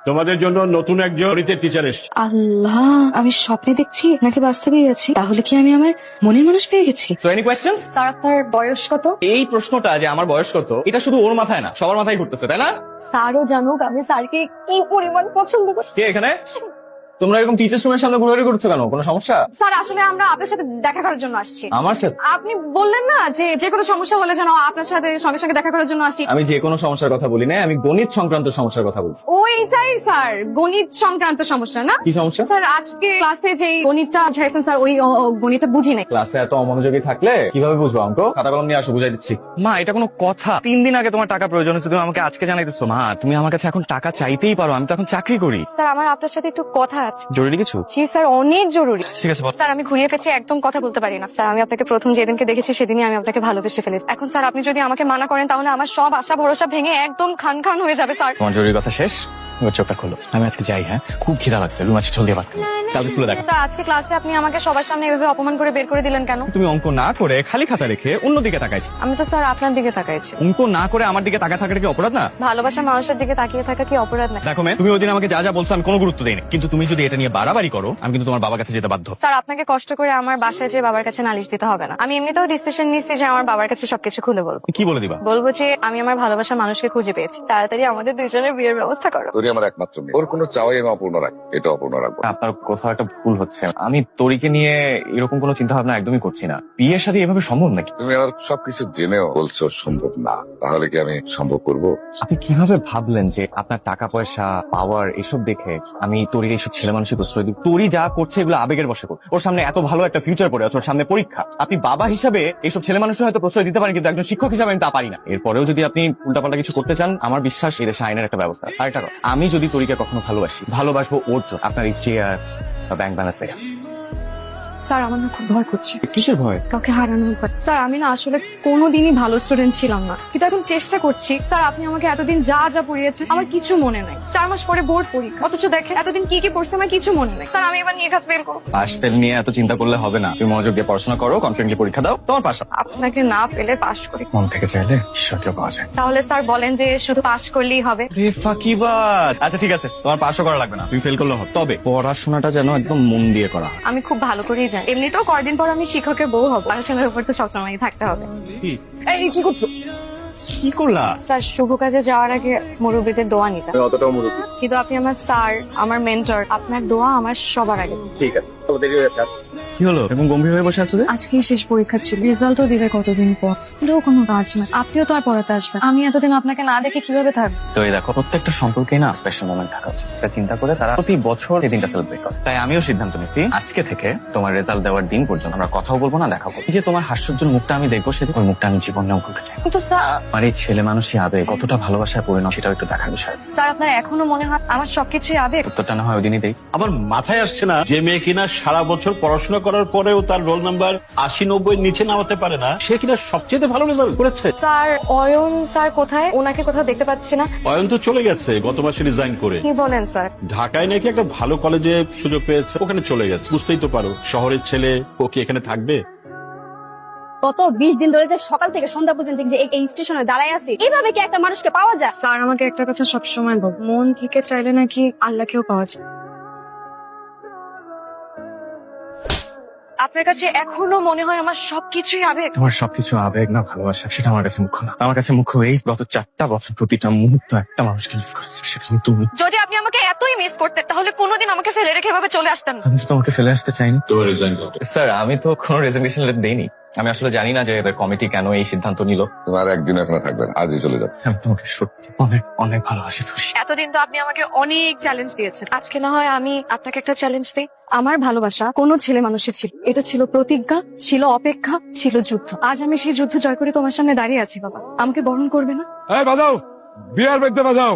তোমাদের জন্য নতুন একজন গণিতের টিচার এসেছে। আল্লাহ, আমি স্বপ্নে দেখছি নাকি বাস্তবেই আছি? তাহলে কি আমি আমার মনের মানুষ পেয়ে গেছি? So any questions? স্যার, আপনার বয়স কত? এই প্রশ্নটা যে আমার বয়স কত, এটা শুধু ওর মাথায় না, সবার মাথায় ঘুরতেছে, তাই না? স্যারও জানুক আমি স্যারকে কি পরিমাণ পছন্দ করি। কে এখানে? তোমরা এরকম টিচার্স রুমের সামনে ঘুরাঘুরি করছো কেন? কোনো সমস্যা? স্যার, আসলে আমরা আপনার সাথে দেখা করার জন্য আসছি। আমার সাথে? আপনি বললেন না যে যে কোনো সমস্যা হলে যেন আপনার সাথে সঙ্গে সঙ্গে দেখা করার জন্য আসি। আমি যে কোনো সমস্যার কথা বলি না, আমি গণিত সংক্রান্ত সমস্যার কথা বলছি। ওইটাই স্যার, গণিত সংক্রান্ত সমস্যা না? কি সমস্যা? স্যার, আজকে ক্লাসে যে গণিতটা বুঝাইছেন স্যার, ওই গণিতটা বুঝি নাই। ক্লাসে এত অমনোযোগী থাকলে কিভাবে বুঝবো অঙ্ক? খাতা কলম নিয়ে আসো, বুঝাই দিচ্ছি। মা, এটা কোনো কথা? 3 দিন আগে তোমার টাকা প্রয়োজন হচ্ছে, তুমি আমাকে আজকে জানাইতেছো? মা, তুমি আমার কাছে এখন টাকা চাইতেই পারো, আমি তো এখন চাকরি করি। স্যার, আমার আপনার সাথে একটু কথা আছে। জরুরি কিছু? জি স্যার, অনেক জরুরি। ঠিক আছে বল। স্যার, আমি ঘুরিয়ে পেঁচিয়ে একদম কথা বলতে পারি না। স্যার, আমি আপনাকে প্রথম যেদিনকে দেখেছি সেদিনই আমি আপনাকে ভালোবেসে ফেলেছি। এখন স্যার, আপনি যদি আমাকে মানা করেন তাহলে আমার সব আশা ভরসা ভেঙে একদম খান খান হয়ে যাবে স্যার। তোমার জরুরি কথা শেষ, এবার চোখটা খোলো। আমি আজকে যাই, হ্যাঁ? খুব খিদা লাগছে, রুম আছে, জলদি ভাত খাবো। কালকে খুলে দেখা। স্যার, আজকে ক্লাসে আপনি আমাকে সবার সামনে এভাবে অপমান করে বের করে দিলেন কেন? তুমি অঙ্ক না করে খালি খাতা রেখে অন্যদিকে তাকাইছো। আমি তো স্যার আপনার দিকে তাকাইছি। অঙ্ক না করে আমার দিকে তাকা থাকাটা কি অপরাধ না? ভালোবাসার মানুষের দিকে তাকিয়ে থাকা কি অপরাধ না? দেখো মেয়ে, তুমি ওই দিন আমাকে যা যা বলছো আমি কোনো গুরুত্ব দেইনি, কিন্তু তুমি যদি এটা নিয়ে বাড়াবাড়ি করো আমি কিন্তু তোমার বাবার কাছে যেতে বাধ্য। স্যার, আপনাকে কষ্ট করে আমার বাসায় যে বাবার কাছে নালিশ দিতে হবে না। আমি এমনিতেও ডিসিশন নিচ্ছি যে আমার বাবার কাছে সবকিছু খুলে বলবো। কি বলে দিবা? বলবো যে আমি আমার ভালোবাসার মানুষকে খুঁজে পেয়েছি, তাড়াতাড়ি আমাদের দুজনের বিয়ের ব্যবস্থা করো। তোরই আমার একমাত্র মেয়ে, ওর কোনো চাওয়াই আমি অপূর্ণ রাখবো, এটা অপূর্ণ রাখবো। আপনার কোথাও একটা ভুল হচ্ছে। আমি তরিকে নিয়ে এরকম কোনো চিন্তা ভাবনা একদমই করছি না। বিয়ের সাথে এভাবে সম্ভব নাকি? তুমি আমার সবকিছু জেনেও বলছো সম্ভব না, তাহলে কি আমি সম্ভব করবো? আপনি কিভাবে ভাবলেন যে আপনার টাকা পয়সা পাওয়ার এসব দেখে আমি তরির এইসব ছেলে মানুষের প্রশ্রয় দিই? তরি যা করছে এগুলো আবেগের বশে করছে। ওর সামনে এত ভালো একটা ফিউচার পড়ে আছে, ওর সামনে পরীক্ষা। আপনি বাবা হিসাবে এইসব ছেলে মানুষের হয়তো প্রশ্রয় দিতে পারেন, কিন্তু একজন শিক্ষক হিসাবে আমি তা পারি না। এরপরেও যদি আপনি উল্টাপাল্টা কিছু করতে চান, আমার বিশ্বাস এই দেশে আইনের একটা ব্যবস্থা। আরেকটা কথা, আমি যদি তরিকে কখনো ভালোবাসবো ওর জন্য, আপনার এই চেয়ার বা ব্যাংক ব্যালেন্স থেকে। স্যার, আমার না খুব ভয় করছে। কিসের ভয়? কাউকে হারানোর ভয়। স্যার, আমি না আসলে কোনোদিনই ভালো স্টুডেন্ট ছিলাম না, কিন্তু এখন চেষ্টা করছি। স্যার, আপনি আমাকে এতদিন যা যা পড়িয়েছেন আমার কিছু মনে নাই। 4 মাস পরে বোর্ড পরীক্ষা, অথচ দেখেন এতদিন কি কি পড়ছে আমার কিছু মনে নাই। স্যার, আমি এবার নির্ঘাত ফেল করবো। পাশ ফেল নিয়ে এত চিন্তা করলে হবে না। তুমি মনোযোগ দিয়ে পড়াশোনা করো, কনফিডেন্টলি পরীক্ষা দাও, তোমার পাশ। আপনাকে না পেলে পাশ করি। মন থেকে চাইলে ঈশ্বরকে পাওয়া যায়। তাহলে স্যার বলেন যে শুধু পাশ করলেই হবে? রে ফাঁকিবাজ। আচ্ছা ঠিক আছে, তোমার পাশও করা লাগবে না, তুমি ফেল করলে হবে। তবে পড়াশোনাটা যেন একদম মন দিয়ে করা হয়। আমি খুব ভালো করেই জানি, এমনিতেও কয়দিন পর আমি শিক্ষকের বউ হব। পড়াশোনার উপর তো সবসময় থাকতে হবে। এই কি করছো? কি করলা? স্যার, শুভ কাজে যাওয়ার আগে মুরব্বীদের দোয়া নিতাম, অতটাও মুরব্বী। কিন্তু আপনি আমার স্যার, আমার মেন্টর, আপনার দোয়া আমার সবার আগে। ঠিক আছে, তবে দেরি হয়ে যাচ্ছে। কি হলো এবং গম্ভীর হয়ে বসে আছো যে? আজকেই শেষ পরীক্ষা ছিল, রেজাল্টও দিবে কতদিন পর। স্কুলেও কোনো কাজ না, আপনিও তো আর পড়াতে আসবেন। আমি এতদিন আপনাকে না দেখে কিভাবে থাকবো? তো এই দেখো, প্রত্যেকটা সম্পর্কেই না স্পেশাল মোমেন্ট থাকা উচিত। এটা চিন্তা করে তারা প্রতি বছর এই দিনটা সেলিব্রেট করে। তাই আমিও সিদ্ধান্ত নিয়েছি, আজকে থেকে তোমার রেজাল্ট দেওয়ার দিন পর্যন্ত আমরা কথাও বলবো না, দেখা করবো। এই যে তোমার হাস্যোজ্জ্বল মুখটা আমি দেখবো, সেদিন ওই মুখটা আমি জীবনেও ভুলতে চাই। কিন্তু স্যার, আমার এই ছেলে মানুষই আবেগ কতটা ভালোবাসায় পরিণত, সেটাও একটু দেখার বিষয় আছে। স্যার, আপনার এখনো মনে হয় আমার সবকিছুই আবেগ? উত্তরটা না হয় ওই দিনই দেই। আমার মাথায় আসছে না যে মেয়ে কিনা সারা বছর পড়াশোনা করার পরেও তার রোল নাম্বার 80-90 নিচে নামাতে পারে না, সে কিনা সবচেয়ে ভালো রেজাল্ট করেছে। স্যার, অয়ন স্যার কোথায়? ওনাকে কোথাও দেখতে পাচ্ছি না। অয়ন তো চলে গেছে গত মাসে রিজাইন করে। কি বলেন স্যার? ঢাকায় নাকি একটা ভালো কলেজে সুযোগ পেয়েছে, ওখানে চলে গেছে। বুঝতেই তো পারো, শহরের ছেলে ও কি এখানে থাকবে? গত 20 দিন ধরে যে সকাল থেকে সন্ধ্যা পর্যন্ত যে এই স্টেশনে দাঁড়ায় আছি, এইভাবে কি একটা মানুষকে পাওয়া যায়? স্যার, আমাকে একটা কথা সবসময় বল, মন থেকে চাইলে নাকি আল্লাহকেও পাওয়া যায়। আপনার কাছে এখনো মনে হয় আমার সবকিছুই আবেগ? তোমার সবকিছু আবেগ না ভালোবাসা, সেটা আমার কাছে মুখ্য না। আমার কাছে মুখ্য এই গত 4টা বছর প্রতিটা মুহূর্ত একটা মানুষকে মিস করেছে, সেখানে তুমি। যদি আপনি আমাকে এতই মিস করতেন তাহলে কোনোদিন আমাকে ফেলে রেখে এভাবে চলে আসতেন না। আমি তো তোমাকে ফেলে আসতে চাইনি। তোমার রিজাইন করতে স্যার, আমি তো কোনো রেজিগনেশন লেটার দেইনি। আমি আসলে জানি না যে এদের কমিটি কেন এই সিদ্ধান্ত নিল। তোমার একদিন এখানে থাকবে না, আজই চলে যাবে। আমি তোমাকে সত্যি অনেক অনেক ভালোবাসি ধরি। এতদিন তো আপনি আমাকে অনেক চ্যালেঞ্জ দিয়েছেন, আজকে না হয় আমি আপনাকে একটা চ্যালেঞ্জ দিই। আমার ভালোবাসা কোনো ছেলে মানুষের ছিল, এটা ছিল প্রতিজ্ঞা, ছিল অপেক্ষা, ছিল যুদ্ধ। আজ আমি সেই যুদ্ধ জয় করে তোমার সামনে দাঁড়িয়ে আছি। বাবা, আমাকে বরণ করবে না? এই বাজাও, বিয়ার বেঁধে বাজাও।